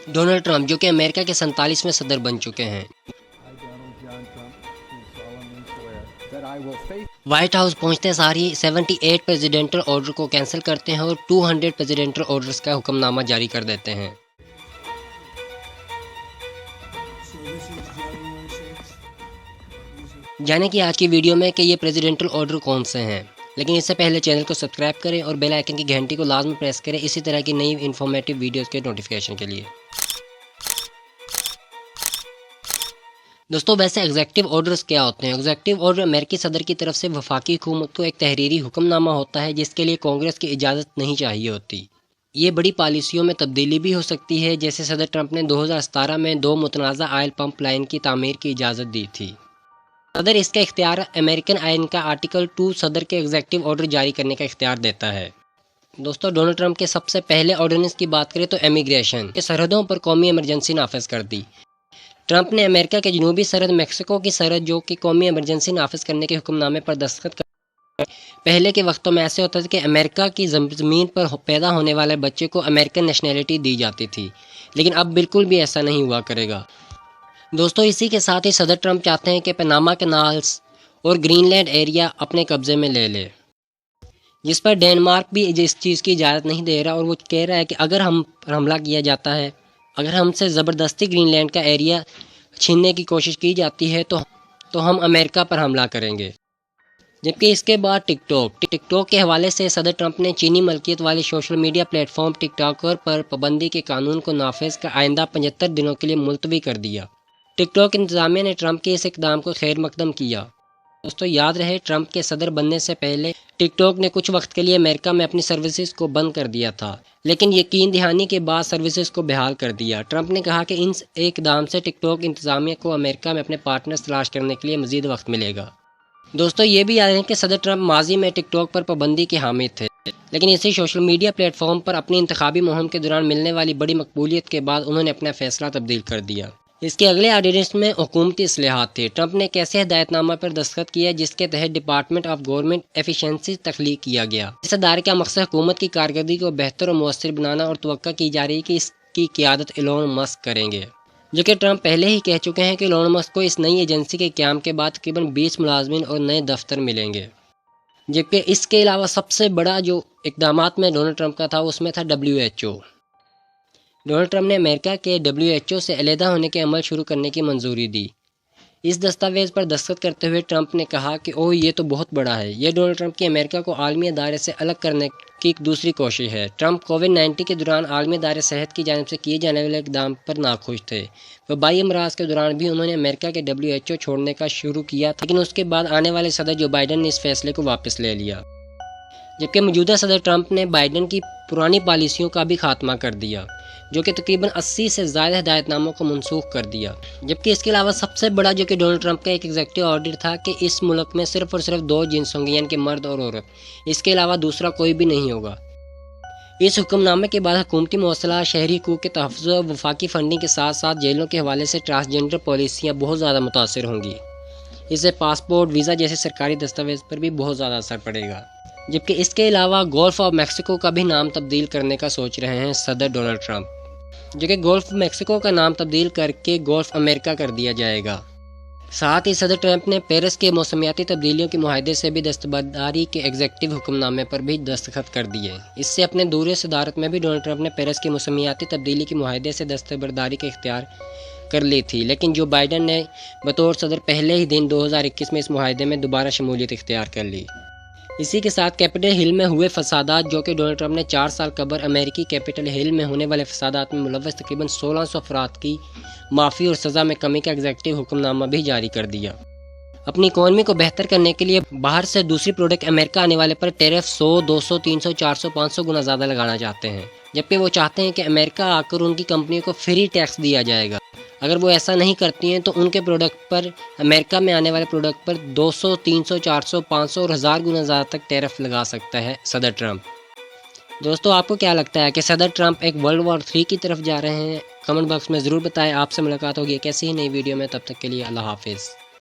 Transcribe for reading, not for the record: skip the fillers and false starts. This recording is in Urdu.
ڈونلڈ ٹرمپ جو کہ امریکہ کے 47ویں صدر بن چکے ہیں، وائٹ ہاؤس پہنچتے سار ہی 78 پریزیڈنٹل آرڈر کو کینسل کرتے ہیں اور 200 پریزیڈنٹل آرڈرز کا حکم نامہ جاری کر دیتے ہیں۔ جانے کی آج کی ویڈیو میں کہ یہ پریزیڈنٹل آرڈر کون سے ہیں، لیکن اس سے پہلے چینل کو سبسکرائب کریں اور بیل آئیکن کی گھنٹی کو لازمی پریس کریں اسی طرح کی نئی انفارمیٹیو ویڈیوز کے نوٹیفیکیشن کے لیے۔ دوستو ویسے ایگزیکٹو آرڈرز کیا ہوتے ہیں؟ ایگزیکٹو آرڈر امریکی صدر کی طرف سے وفاقی حکومت کو ایک تحریری حکم نامہ ہوتا ہے جس کے لیے کانگریس کی اجازت نہیں چاہیے ہوتی۔ یہ بڑی پالیسیوں میں تبدیلی بھی ہو سکتی ہے، جیسے صدر ٹرمپ نے 2017 میں 2 متنازع آئل پمپ لائن کی تعمیر کی اجازت دی تھی۔ صدر اس کا اختیار امریکن آئین کا آرٹیکل 2 صدر کے ایگزیکٹو آرڈر جاری کرنے کا اختیار دیتا ہے۔ دوستو ڈونلڈ ٹرمپ کے سب سے پہلے آرڈیننس کی بات کریں تو امیگریشن کے سرحدوں پر قومی ایمرجنسی نافذ کر دی۔ ٹرمپ نے امریکہ کے جنوبی سرحد میکسیکو کی سرحد جو کہ قومی ایمرجنسی نافذ کرنے کے حکم نامے پر دستخط کر۔ پہلے کے وقتوں میں ایسے ہوتا تھا کہ امریکہ کی زمین پر پیدا ہونے والے بچے کو امریکن نیشنلٹی دی جاتی تھی، لیکن اب بالکل بھی ایسا نہیں ہوا کرے گا۔ دوستو اسی کے ساتھ ہی صدر ٹرمپ چاہتے ہیں کہ پاناما کینالز اور گرین لینڈ ایریا اپنے قبضے میں لے لے، جس پر ڈنمارک بھی اس چیز کی اجازت نہیں دے رہا، اور وہ کہہ رہا ہے کہ اگر ہم پر حملہ کیا جاتا ہے، اگر ہم سے زبردستی گرین لینڈ کا ایریا چھیننے کی کوشش کی جاتی ہے تو ہم امریکہ پر حملہ کریں گے۔ جبکہ اس کے بعد ٹک ٹاک کے حوالے سے صدر ٹرمپ نے چینی ملکیت والی سوشل میڈیا پلیٹ فارم ٹک ٹاکر پر پابندی کے قانون کو نافذ کا آئندہ 75 دنوں کے لیے ملتوی کر دیا۔ ٹک ٹاک انتظامیہ نے ٹرمپ کے اس اقدام کو خیر مقدم کیا۔ دوستو یاد رہے ٹرمپ کے صدر بننے سے پہلے ٹک ٹاک نے کچھ وقت کے لیے امریکہ میں اپنی سروسز کو بند کر دیا تھا، لیکن یقین دہانی کے بعد سروسز کو بحال کر دیا۔ ٹرمپ نے کہا کہ ان اقدام سے ٹک ٹاک انتظامیہ کو امریکہ میں اپنے پارٹنرز تلاش کرنے کے لیے مزید وقت ملے گا۔ دوستو یہ بھی یاد رکھیں کہ صدر ٹرمپ ماضی میں ٹک ٹاک پر پابندی کے حامی تھے، لیکن اسی سوشل میڈیا پلیٹ فارم پر اپنی انتخابی مہم کے دوران ملنے والی بڑی مقبولیت کے بعد انہوں نے اپنا فیصلہ تبدیل کر دیا۔ اس کے اگلے آرڈیننس میں حکومتی اصلاحات تھے۔ ٹرمپ نے ایک ایسے ہدایت نامہ پر دستخط کیا جس کے تحت ڈپارٹمنٹ آف گورنمنٹ ایفیشنسی تخلیق کیا گیا۔ اس ادارے کا مقصد حکومت کی کارکردگی کو بہتر اور مؤثر بنانا، اور توقع کی جا رہی ہے کہ اس کی قیادت ایلون مسک کریں گے، جو کہ ٹرمپ پہلے ہی کہہ چکے ہیں کہ ایلون مسک کو اس نئی ایجنسی کے قیام کے بعد تقریباً 20 ملازمین اور نئے دفتر ملیں گے۔ جبکہ اس کے علاوہ سب سے بڑا جو اقدامات میں ڈونلڈ ٹرمپ کا تھا اس میں تھا WHO۔ ڈونلڈ ٹرمپ نے امریکہ کے WHO سے علیحدہ ہونے کے عمل شروع کرنے کی منظوری دی۔ اس دستاویز پر دستخط کرتے ہوئے ٹرمپ نے کہا کہ یہ تو بہت بڑا ہے۔ یہ ڈونلڈ ٹرمپ کی امریکہ کو عالمی ادارے سے الگ کرنے کی ایک دوسری کوشش ہے۔ ٹرمپ کووڈ-19 کے دوران عالمی ادارے صحت کی جانب سے کیے جانے والے اقدام پر ناخوش تھے۔ وبائی امراض کے دوران بھی انہوں نے امریکہ کے WHO چھوڑنے کا شروع کیا تھا، لیکن اس کے بعد آنے والے صدر جو بائیڈن نے اس فیصلے کو واپس لے لیا۔ جبکہ موجودہ صدر ٹرمپ نے بائیڈن کی پرانی پالیسیوں کا بھی خاتمہ کر دیا، جو کہ تقریباً 80 سے زائد ہدایت ناموں کو منسوخ کر دیا۔ جبکہ اس کے علاوہ سب سے بڑا جو کہ ڈونلڈ ٹرمپ کا ایک ایگزیکٹو آرڈر تھا کہ اس ملک میں صرف اور صرف 2 جنس ہوں گے، یعنی کہ مرد اور عورت، اس کے علاوہ دوسرا کوئی بھی نہیں ہوگا۔ اس حکم نامے کے بعد حکومتی مواصلات، شہری حقوق کے تحفظ و وفاقی فنڈنگ کے ساتھ ساتھ جیلوں کے حوالے سے ٹرانسجنڈر پالیسیاں بہت زیادہ متاثر ہوں گی۔ اس سے پاسپورٹ، ویزا جیسے سرکاری دستاویز پر بھی بہت زیادہ اثر پڑے گا۔ جبکہ اس کے علاوہ گولف آف میکسیکو کا بھی نام تبدیل کرنے کا سوچ رہے ہیں صدر ڈونلڈ ٹرمپ، جو کہ گولف میکسیکو کا نام تبدیل کر کے گولف امریکہ کر دیا جائے گا۔ ساتھ ہی صدر ٹرمپ نے پیرس کے موسمیاتی تبدیلیوں کے معاہدے سے بھی دستبرداری کے ایگزیکٹو حکم نامے پر بھی دستخط کر دیے۔ اس سے اپنے دورے صدارت میں بھی ڈونلڈ ٹرمپ نے پیرس کے موسمیاتی تبدیلی کے معاہدے سے دستبرداری کا اختیار کر لی تھی، لیکن جو بائیڈن نے بطور صدر پہلے ہی دن 2021 میں اس معاہدے میں دوبارہ شمولیت اختیار کر لی۔ اسی کے ساتھ کیپٹل ہل میں ہوئے فسادات، جو کہ ڈونلڈ ٹرمپ نے 4 سال قبل امریکی کیپٹل ہل میں ہونے والے فسادات میں ملوث تقریباً 1600 افراد کی معافی اور سزا میں کمی کا ایگزیکٹو حکم نامہ بھی جاری کر دیا۔ اپنی اکانومی کو بہتر کرنے کے لیے باہر سے دوسری پروڈکٹ امریکہ آنے والے پر ٹیرف 100، 200، 300، 400، 500 گنا زیادہ لگانا چاہتے ہیں، جبکہ وہ چاہتے ہیں کہ امریکہ آ کر ان کی کمپنیوں کو فری ٹیکس دیا جائے گا۔ اگر وہ ایسا نہیں کرتی ہیں تو ان کے پروڈکٹ پر، امریکہ میں آنے والے پروڈکٹ پر 200، 300، 400، 500 اور 1000 گنا زیادہ تک ٹیرف لگا سکتا ہے صدر ٹرمپ۔ دوستو آپ کو کیا لگتا ہے کہ صدر ٹرمپ ایک ورلڈ وار 3 کی طرف جا رہے ہیں؟ کمنٹ باکس میں ضرور بتائیں۔ آپ سے ملاقات ہوگی ایک ایسی ہی نئی ویڈیو میں، تب تک کے لیے اللہ حافظ۔